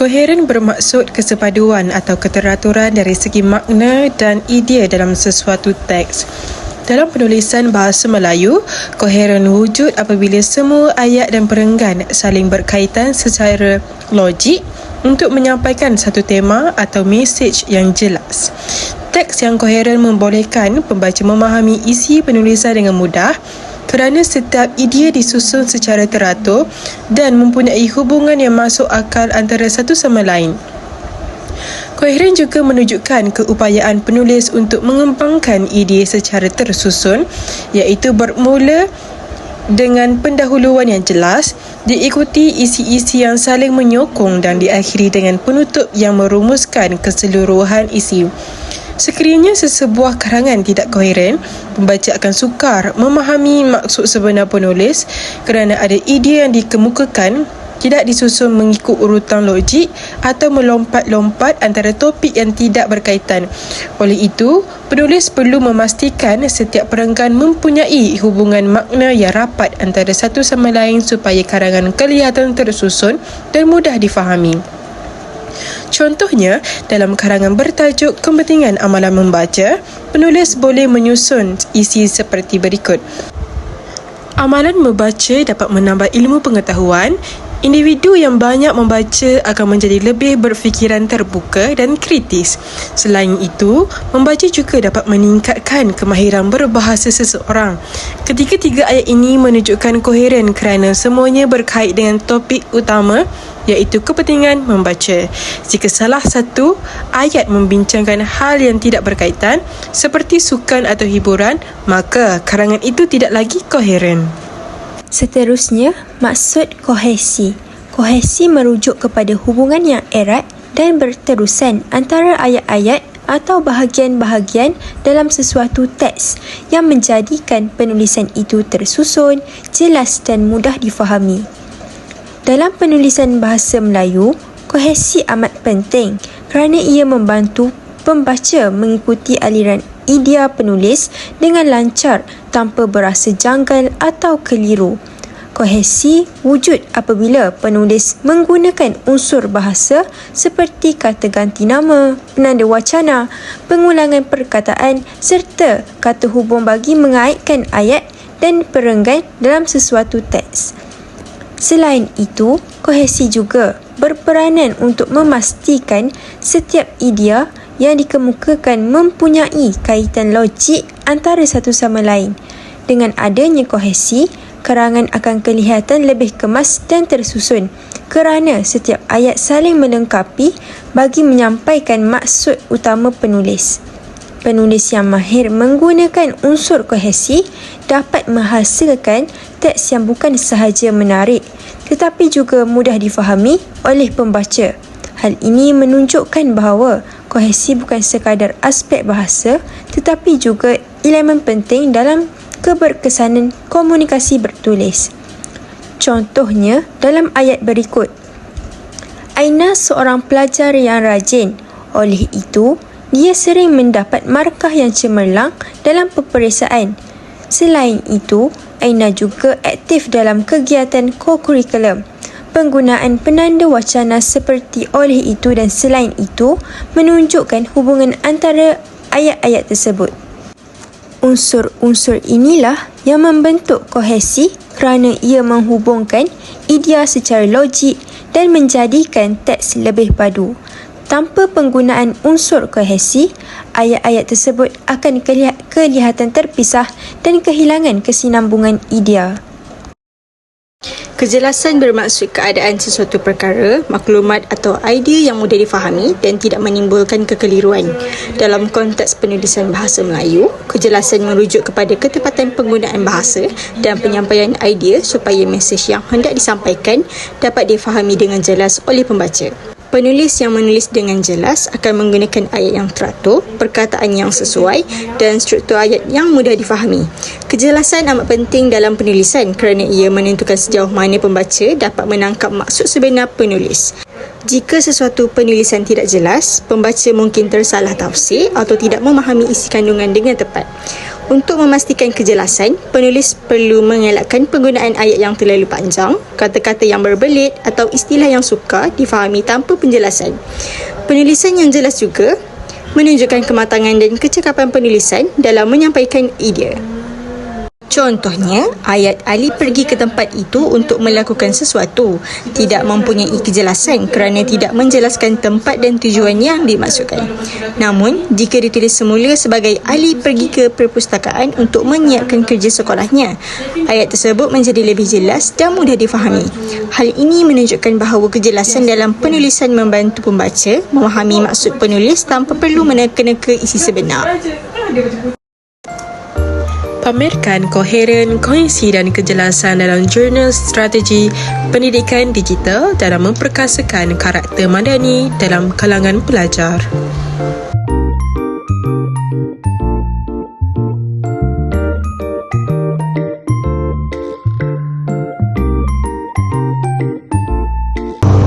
Koheren bermaksud kesepaduan atau keteraturan dari segi makna dan idea dalam sesuatu teks. Dalam penulisan bahasa Melayu, koheren wujud apabila semua ayat dan perenggan saling berkaitan secara logik untuk menyampaikan satu tema atau mesej yang jelas. Teks yang koheren membolehkan pembaca memahami isi penulisan dengan mudah kerana setiap idea disusun secara teratur dan mempunyai hubungan yang masuk akal antara satu sama lain. Koheren juga menunjukkan keupayaan penulis untuk mengembangkan idea secara tersusun, iaitu bermula dengan pendahuluan yang jelas, diikuti isi-isi yang saling menyokong dan diakhiri dengan penutup yang merumuskan keseluruhan isi. Sekiranya sesebuah karangan tidak koheren, pembaca akan sukar memahami maksud sebenar penulis kerana ada idea yang dikemukakan tidak disusun mengikut urutan logik atau melompat-lompat antara topik yang tidak berkaitan. Oleh itu, penulis perlu memastikan setiap perenggan mempunyai hubungan makna yang rapat antara satu sama lain supaya karangan kelihatan tersusun dan mudah difahami. Contohnya, dalam karangan bertajuk Kepentingan Amalan Membaca, penulis boleh menyusun isi seperti berikut. Amalan membaca dapat menambah ilmu pengetahuan. Individu yang banyak membaca akan menjadi lebih berfikiran terbuka dan kritis. Selain itu, membaca juga dapat meningkatkan kemahiran berbahasa seseorang. Ketiga-tiga ayat ini menunjukkan koheren kerana semuanya berkait dengan topik utama, iaitu kepentingan membaca. Jika salah satu ayat membincangkan hal yang tidak berkaitan, seperti sukan atau hiburan, maka karangan itu tidak lagi koheren. Seterusnya, maksud kohesi. Kohesi merujuk kepada hubungan yang erat dan berterusan antara ayat-ayat atau bahagian-bahagian dalam sesuatu teks yang menjadikan penulisan itu tersusun, jelas dan mudah difahami. Dalam penulisan bahasa Melayu, kohesi amat penting kerana ia membantu pembaca mengikuti aliran idea penulis dengan lancar tanpa berasa janggal atau keliru. Kohesi wujud apabila penulis menggunakan unsur bahasa seperti kata ganti nama, penanda wacana, pengulangan perkataan serta kata hubung bagi mengaitkan ayat dan perenggan dalam sesuatu teks. Selain itu, kohesi juga berperanan untuk memastikan setiap idea yang dikemukakan mempunyai kaitan logik antara satu sama lain. Dengan adanya kohesi, karangan akan kelihatan lebih kemas dan tersusun kerana setiap ayat saling melengkapi bagi menyampaikan maksud utama penulis. Penulis yang mahir menggunakan unsur kohesi dapat menghasilkan teks yang bukan sahaja menarik tetapi juga mudah difahami oleh pembaca. Hal ini menunjukkan bahawa kohesi bukan sekadar aspek bahasa tetapi juga elemen penting dalam keberkesanan komunikasi bertulis. Contohnya dalam ayat berikut. Aina seorang pelajar yang rajin. Oleh itu, dia sering mendapat markah yang cemerlang dalam peperiksaan. Selain itu, Aina juga aktif dalam kegiatan co-curriculum. Penggunaan penanda wacana seperti oleh itu dan selain itu menunjukkan hubungan antara ayat-ayat tersebut. Unsur-unsur inilah yang membentuk kohesi kerana ia menghubungkan idea secara logik dan menjadikan teks lebih padu. Tanpa penggunaan unsur kohesi, ayat-ayat tersebut akan kelihatan terpisah dan kehilangan kesinambungan idea. Kejelasan bermaksud keadaan sesuatu perkara, maklumat atau idea yang mudah difahami dan tidak menimbulkan kekeliruan. Dalam konteks penulisan bahasa Melayu, kejelasan merujuk kepada ketepatan penggunaan bahasa dan penyampaian idea supaya mesej yang hendak disampaikan dapat difahami dengan jelas oleh pembaca. Penulis yang menulis dengan jelas akan menggunakan ayat yang teratur, perkataan yang sesuai dan struktur ayat yang mudah difahami. Kejelasan amat penting dalam penulisan kerana ia menentukan sejauh mana pembaca dapat menangkap maksud sebenar penulis. Jika sesuatu penulisan tidak jelas, pembaca mungkin tersalah tafsir atau tidak memahami isi kandungan dengan tepat. Untuk memastikan kejelasan, penulis perlu mengelakkan penggunaan ayat yang terlalu panjang, kata-kata yang berbelit atau istilah yang sukar difahami tanpa penjelasan. Penulisan yang jelas juga menunjukkan kematangan dan kecekapan penulisan dalam menyampaikan idea. Contohnya, ayat Ali pergi ke tempat itu untuk melakukan sesuatu tidak mempunyai kejelasan kerana tidak menjelaskan tempat dan tujuan yang dimaksudkan. Namun, jika ditulis semula sebagai Ali pergi ke perpustakaan untuk menyiapkan kerja sekolahnya, ayat tersebut menjadi lebih jelas dan mudah difahami. Hal ini menunjukkan bahawa kejelasan dalam penulisan membantu pembaca memahami maksud penulis tanpa perlu meneka-neka isi sebenar. Pamerkan koheren, kohesi dan kejelasan dalam jurnal strategi pendidikan digital dalam memperkasakan karakter madani dalam kalangan pelajar.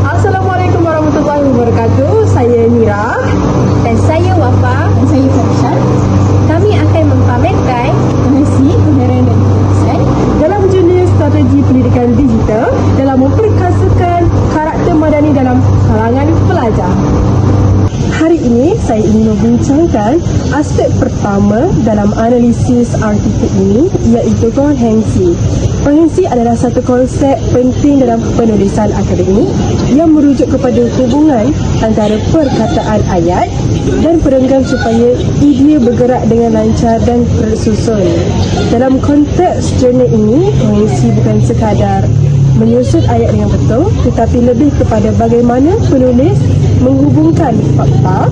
Assalamualaikum warahmatullahi wabarakatuh. Saya Nira. Dan saya Wafa. Dan saya Farishan. Kami akan mempamerkan Kohesi, koheren dan kejelasan dalam jurnal strategi pendidikan digital dalam memperkasakan karakter madani dalam kalangan pelajar. Hari ini saya ingin membincangkan aspek pertama dalam analisis artikel ini, iaitu kohensi. Kohensi adalah satu konsep penting dalam penulisan akademik yang merujuk kepada hubungan antara perkataan ayat dan perenggan supaya idea bergerak dengan lancar dan tersusun. Dalam konteks jurnal ini, kohensi bukan sekadar menyusun ayat dengan betul, tetapi lebih kepada bagaimana penulis menghubungkan fakta,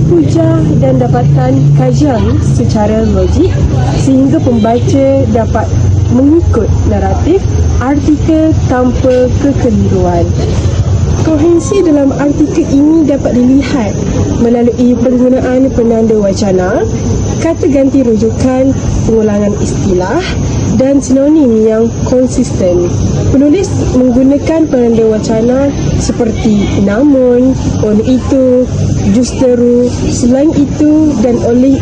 hujah dan dapatan kajian secara logik sehingga pembaca dapat mengikut naratif artikel tanpa kekeliruan. Kohensi dalam artikel ini dapat dilihat melalui penggunaan penanda wacana, kata ganti rujukan, pengulangan istilah dan sinonim yang konsisten. Penulis menggunakan penanda wacana seperti namun, oleh itu, justeru, selain itu dan oleh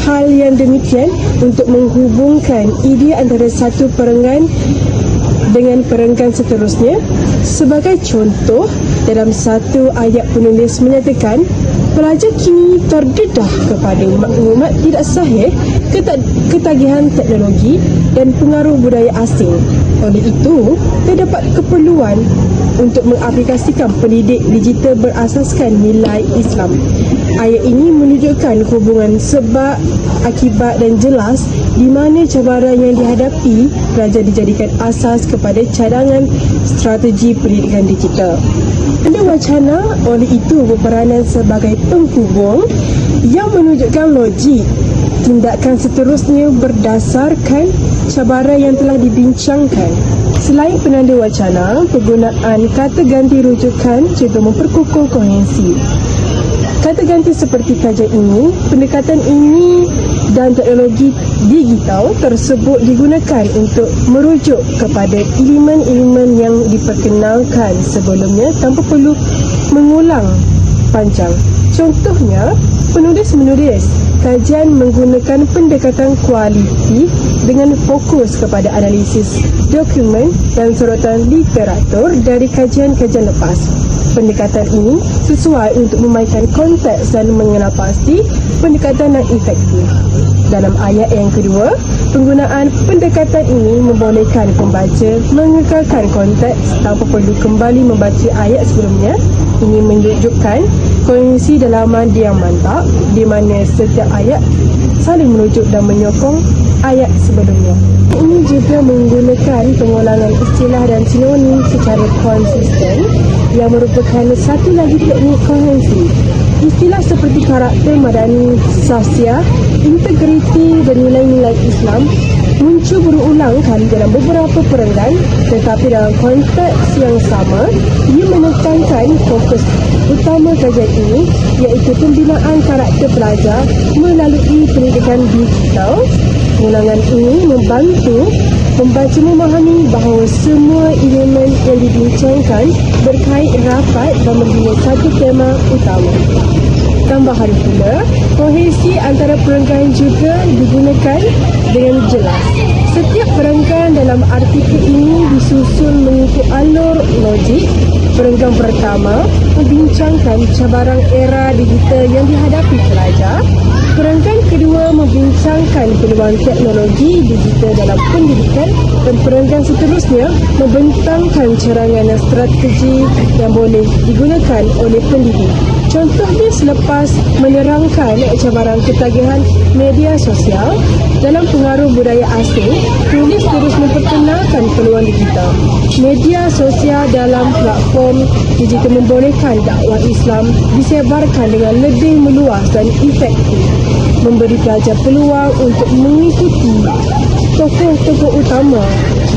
hal yang demikian untuk menghubungkan idea antara satu perenggan dengan perenggan seterusnya. Sebagai contoh, dalam satu ayat penulis menyatakan pelajar kini terdedah kepada maklumat tidak sahih, ketagihan teknologi dan pengaruh budaya asing. Oleh itu, terdapat keperluan untuk mengaplikasikan pendidik digital berasaskan nilai Islam. Ayat ini menunjukkan hubungan sebab, akibat dan jelas di mana cabaran yang dihadapi pelajar dijadikan asas kepada cadangan strategi pendidikan digital. Penanda wacana oleh itu berperanan sebagai penghubung yang menunjukkan logik tindakan seterusnya berdasarkan cabaran yang telah dibincangkan. Selain penanda wacana, penggunaan kata ganti rujukan juga memperkukuh kohensi. Kata ganti seperti kajian ini, pendekatan ini dan teknologi digital tersebut digunakan untuk merujuk kepada elemen-elemen yang diperkenalkan sebelumnya tanpa perlu mengulang panjang. Contohnya, penulis menulis kajian menggunakan pendekatan kualitatif dengan fokus kepada analisis dokumen dan sorotan literatur dari kajian-kajian lepas. Pendekatan ini sesuai untuk memainkan konteks dan mengenal pasti pendekatan yang efektif. Dalam ayat yang kedua, penggunaan pendekatan ini membolehkan pembaca mengekalkan konteks tanpa perlu kembali membaca ayat sebelumnya. Ini menunjukkan kohensi dalaman yang mantap di mana setiap ayat saling merujuk dan menyokong ayat sebelumnya. Ini juga menggunakan pengulangan istilah dan sinonim secara konsisten yang merupakan satu lagi teknik kohensi. Istilah seperti karakter madani, sahsiah, integriti dan nilai-nilai Islam muncul berulang kali dalam beberapa perenggan, tetapi dalam konteks yang sama, ia menekankan fokus utama kajian ini iaitu pembinaan karakter pelajar melalui pendidikan digital. Pengulangan ini membantu pembaca memahami bahawa semua elemen yang dibincangkan berkait rapat dan membina satu tema utama. Tambahan pula, kohesi antara perenggan juga digunakan dengan jelas. Setiap perenggan dalam artikel ini disusun mengikut alur logik. Perenggan pertama membincangkan cabaran era digital yang dihadapi pelajar. Perenggan kedua membincangkan peluang teknologi digital dalam pendidikan, dan perenggan seterusnya membentangkan carangan dan strategi yang boleh digunakan oleh pendidik. Contohnya selepas menerangkan cabaran ketagihan media sosial dalam pengaruh budaya asing, tulis terus memperkenalkan peluang digital. Media sosial dalam platform digital membolehkan dakwah Islam disebarkan dengan lebih meluas dan efektif, memberi pelajar peluang untuk mengikuti tokoh-tokoh utama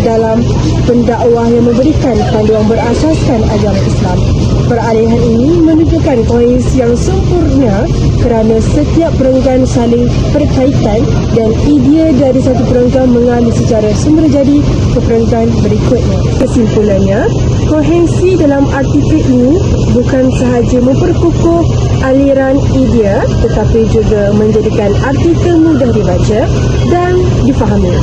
dalam pendakwah yang memberikan panduan berasaskan agama Islam. Peralihan ini menunjukkan kohesi yang sempurna kerana setiap perenggan saling berkaitan dan idea dari satu perenggan mengalir secara sumberjadi ke perenggan berikutnya. Kesimpulannya, kohesi dalam artikel ini bukan sahaja memperkukuh aliran idea tetapi juga menjadikan artikel mudah dibaca dan difahami.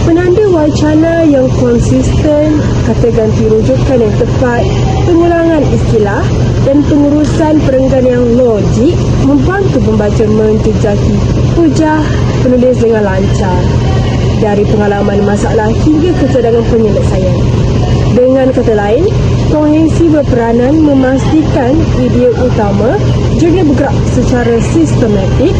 Penanda wacana yang konsisten, kata ganti rujukan yang tepat, pengulangan istilah dan pengurusan perenggan yang logik membantu pembaca menjejaki hujah penulis dengan lancar dari pengalaman masalah hingga kecadangan penyelesaian. Dengan kata lain, kohesi berperanan memastikan idea utama juga bergerak secara sistematik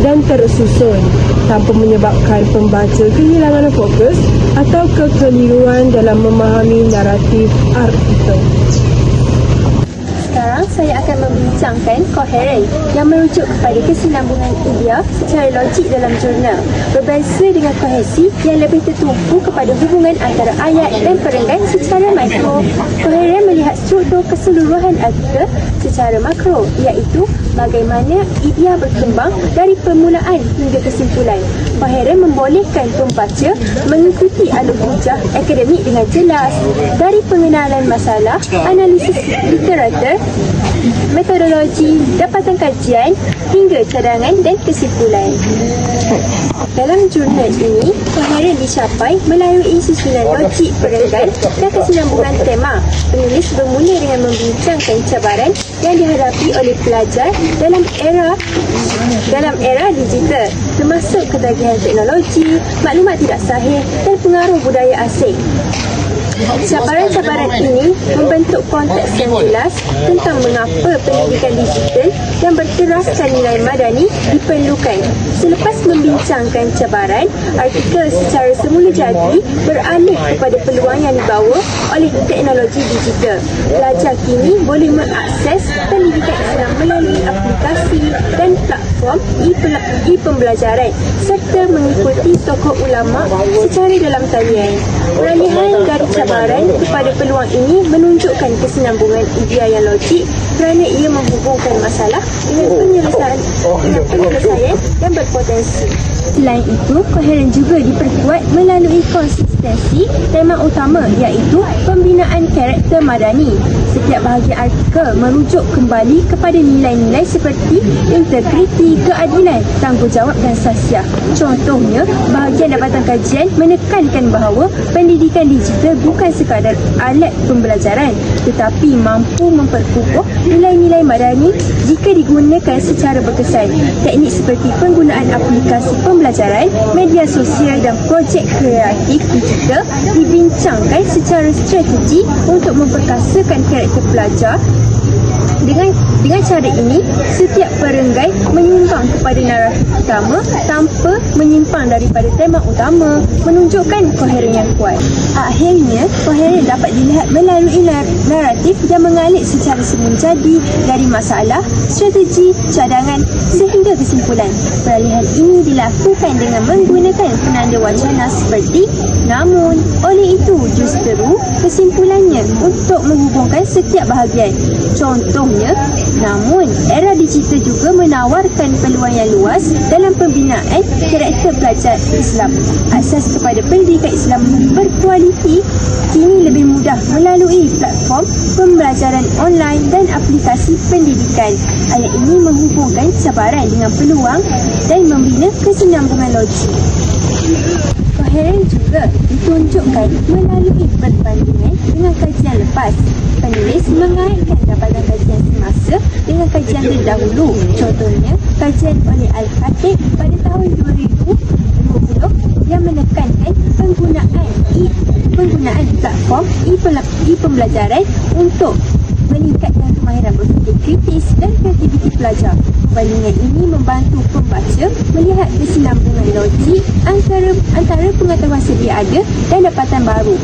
dan tersusun tanpa menyebabkan pembaca kehilangan fokus atau kekeliruan dalam memahami naratif artikel. Sekarang saya akan membincangkan koheren yang merujuk kepada kesinambungan idea secara logik dalam jurnal. Berbeza dengan kohesi yang lebih tertumpu kepada hubungan antara ayat dan perenggan secara mikro, koheren melihat struktur keseluruhan artikel secara makro, iaitu bagaimana idea berkembang dari permulaan hingga kesimpulan. Koheren membolehkan pembaca mengikuti alur hujah akademik dengan jelas, dari pengenalan masalah, analisis literatur, metodologi, dapatan kajian hingga cadangan dan kesimpulan. Dalam jurnal ini, koheren dicapai melalui susunan logik perenggan dan kesinambungan tema. Penulis bermula dengan membincangkan cabaran yang dihadapi oleh pelajar dalam era digital, termasuk ketagihan teknologi, maklumat tidak sahih dan pengaruh budaya asing. Cabaran-cabaran ini membentuk konteks yang jelas tentang mengapa pendidikan digital yang berteraskan nilai madani diperlukan. Selepas membincangkan cabaran, artikel secara semula jadi beralih kepada peluang yang dibawa oleh teknologi digital. Pelajar kini boleh mengakses pendidikan Islam melalui aplikasi dan platform e-pembelajaran serta mengikuti tokoh ulama secara dalam talian. Peralihan dari cabaran kepada peluang ini menunjukkan kesinambungan idea yang logik kerana ia menghubungkan masalah dengan penyelesaian yang berpotensi. Selain itu, koheren juga diperkuat melalui konsistensi tema utama, iaitu pembinaan karakter madani. Setiap bahagian artikel merujuk kembali kepada nilai-nilai seperti integriti, keadilan, tanggungjawab dan sahsiah. Contohnya, bahagian dapatan kajian menekankan bahawa pendidikan digital bukan sekadar alat pembelajaran tetapi mampu memperkukuh nilai-nilai madani jika digunakan secara berkesan. Teknik seperti penggunaan aplikasi pembelajaran, media sosial dan projek kreatif digital dibincangkan secara strategi untuk memperkasakan karakter pelajar. Dengan cara ini, setiap perenggan menyimpang kepada naratif utama tanpa menyimpang daripada tema utama, menunjukkan koheren yang kuat. Akhirnya, koheren dapat dilihat melalui naratif yang mengalir secara semenjadi dari masalah, strategi, cadangan sehingga kesimpulan. Peralihan ini dilakukan dengan menggunakan penanda wacana seperti namun, oleh itu justru kesimpulannya untuk menghubungkan setiap bahagian. Contohnya, namun era digital juga menawarkan peluang yang luas dalam pembinaan karakter pelajar Islam. Akses kepada pendidikan Islam berkualiti kini lebih mudah melalui platform pembelajaran pembelajaran online dan aplikasi pendidikan. Ayat ini menghubungkan cabaran dengan peluang dan membina kesinambungan logik. Koheren juga ditunjukkan melalui perbandingan dengan kajian lepas. Penulis mengaitkan dapatan kajian semasa dengan kajian terdahulu. Contohnya, kajian oleh Al-Khatib pada tahun 2020 yang menekankan penggunaan platform e-pembelajaran untuk meningkatkan kemahiran berfikir kritis dan kreativiti pelajar. Perbandingan ini membantu pembaca melihat kesinambungan logik antara pengetahuan sedia ada dan dapatan baru,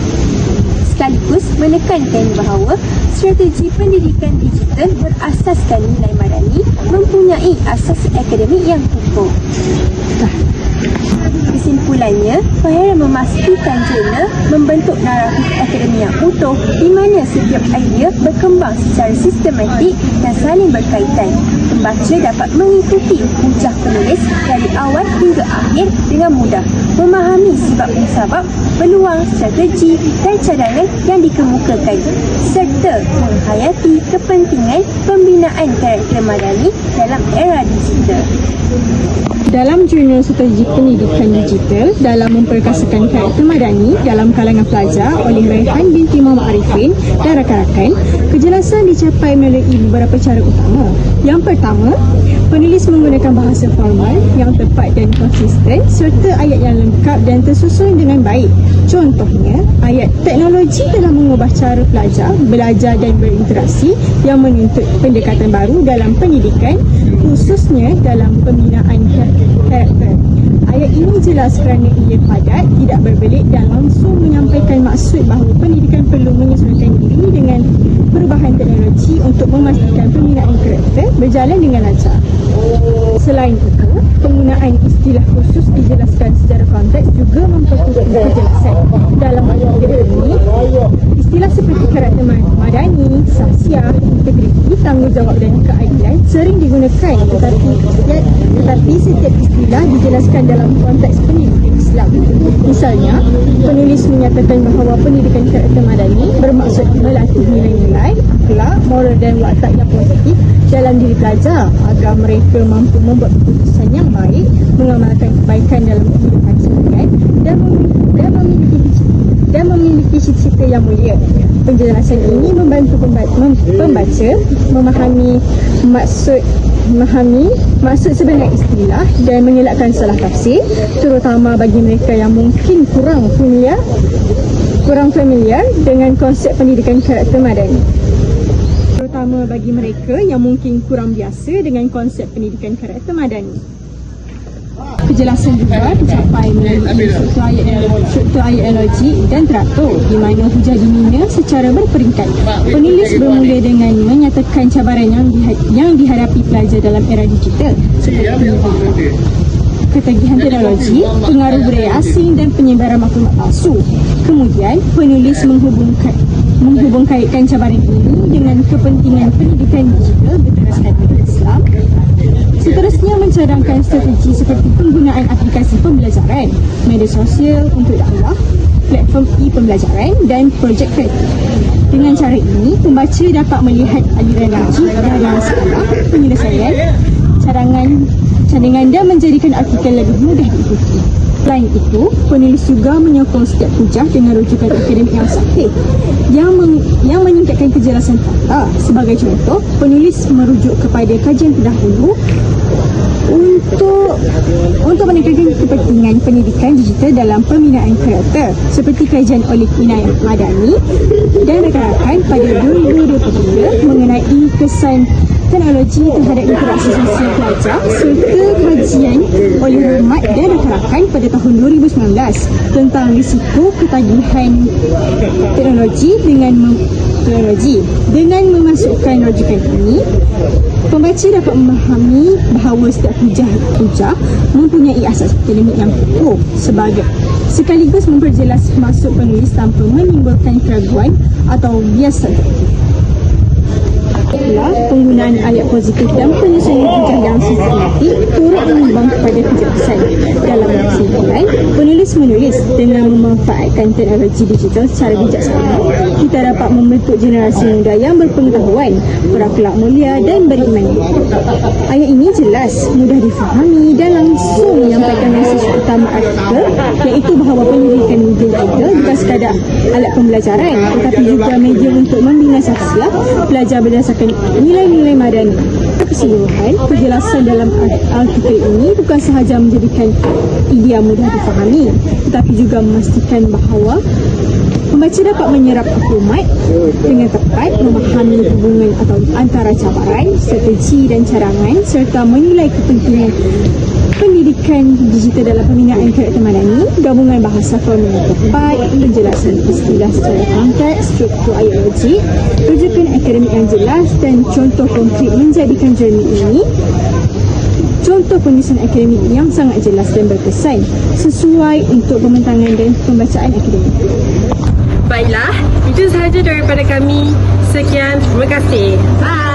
sekaligus menekankan bahawa strategi pendidikan digital berasaskan nilai madani mempunyai asas akademik yang kukuh. Kesimpulannya, Koheren memastikan jurnal membentuk naratif akademik yang utuh di mana setiap idea berkembang secara sistematik dan saling berkaitan. Pembaca dapat mengikuti hujah penulis dari awal hingga akhir dengan mudah, memahami sebab-musabab, peluang, strategi dan cadangan yang dikemukakan, serta menghayati kepentingan pembinaan karakter madani dalam era digital. Dalam jurnal strategi pendidikan digital dalam memperkasakan karakter madani dalam kalangan pelajar oleh Raihan binti Muhammad Arifin dan rakan-rakan, kejelasan dicapai melalui beberapa cara utama. Yang pertama, penulis menggunakan bahasa formal yang tepat dan konsisten serta ayat yang lengkap dan tersusun dengan baik. Contohnya, ayat teknologi dalam mengubah cara pelajar belajar dan berinteraksi yang menuntut pendekatan baru dalam pendidikan, khususnya dalam pembinaan karakter. Ayat ini jelas kerana ia padat, tidak berbelit dan langsung menyampaikan maksud bahawa pendidikan perlu menyesuaikan diri dengan perubahan teknologi untuk memastikan pembinaan karakter berjalan dengan lancar. Selain itu, penggunaan istilah khusus dijelaskan secara konteks juga memperkuat kejelasan. Dalam ayat ini, istilah seperti karakter madani, sahsiah, integriti, tanggungjawab dan keadilan sering digunakan, tetapi setiap istilah dijelaskan dalam konteks pendidikan Islam. Misalnya, penulis menyatakan bahawa pendidikan karakter madani bermaksud melatih nilai-nilai, akhlak, moral dan watak yang positif dalam diri pelajar agar mereka mampu membuat keputusan yang baik, mengamalkan kebaikan dalam kehidupan seharian dan memiliki cita-cita yang mulia. Penjelasan ini membantu pembaca memahami maksud sebenar istilah dan mengelakkan salah tafsir, terutama bagi mereka yang mungkin kurang familiar dengan konsep pendidikan karakter madani. Terutama bagi mereka yang mungkin kurang biasa dengan konsep pendidikan karakter madani. Kejelasan juga dicapai melalui struktur ayat logik dan teratur di mana hujah dimina secara berperingkat. Penulis bermula dengan menyatakan cabaran yang dihadapi pelajar dalam era digital seperti ketagihan teknologi, pengaruh budaya asing dan penyebaran maklumat palsu. Kemudian, penulis menghubung-kaitkan cabaran ini dengan kepentingan pendidikan digital berteraskan pada Islam. Seterusnya mencadangkan strategi seperti penggunaan aplikasi pembelajaran, media sosial untuk dakwah, platform e-pembelajaran dan projek kreatif. Dengan cara ini, pembaca dapat melihat aliran logik dari masalah, penyelesaian, cadangan dan menjadikan artikel lebih mudah diikuti. Selain itu, penulis juga menyokong setiap hujah dengan rujukan akademik yang sahih yang meningkatkan kejelasan fakta. Sebagai contoh, penulis merujuk kepada kajian terdahulu untuk meningkatkan kepentingan pendidikan digital dalam pembinaan karakter seperti kajian oleh Inayah Madani dan rakan-rakan pada 2023 mengenai kesan teknologi terhadap interaksi sosial pelajar serta kajian oleh Rahmat dan rakan-rakan pada tahun 2019 tentang risiko ketagihan teknologi dengan memasukkan rujukan ini. Pembaca dapat memahami bahawa setiap hujah mempunyai asas akademik yang kukuh sekaligus memperjelas maksud penulis tanpa menimbulkan keraguan atau bias. Juga pula penggunaan ayat positif dan penyusunan hujah yang sistematik turut menyumbang kepada kejelasan. Dalam kesimpulan, penulis menulis dengan memanfaatkan teknologi digital secara bijaksana, kita dapat membentuk generasi muda yang berpengetahuan, berakhlak mulia dan beriman. Ayat ini jelas, mudah difahami dan langsung menyampaikan mesej utama artikel, iaitu bahawa pendidikan digital bukan sekadar alat pembelajaran tetapi juga media untuk membina sahsiah pelajar berdasarkan nilai-nilai madani. Keseluruhan, penjelasan dalam artikel ini bukan sahaja menjadikan idea mudah difahami tetapi juga memastikan bahawa pembaca dapat menyerap maklumat dengan tepat, memahami hubungan atau antara cabaran, strategi dan cadangan serta menilai kepentingan pendidikan digital dalam pembinaan karakter madani, gabungan bahasa formal yang tepat, penjelasan istilah secara konteks, struktur ayat logik, rujukan akademik yang jelas dan contoh konkret menjadikan journey ini contoh penulisan akademik yang sangat jelas dan berkesan sesuai untuk pembentangan dan pembacaan akademik. Baiklah, itu sahaja daripada kami. Sekian, terima kasih. Bye.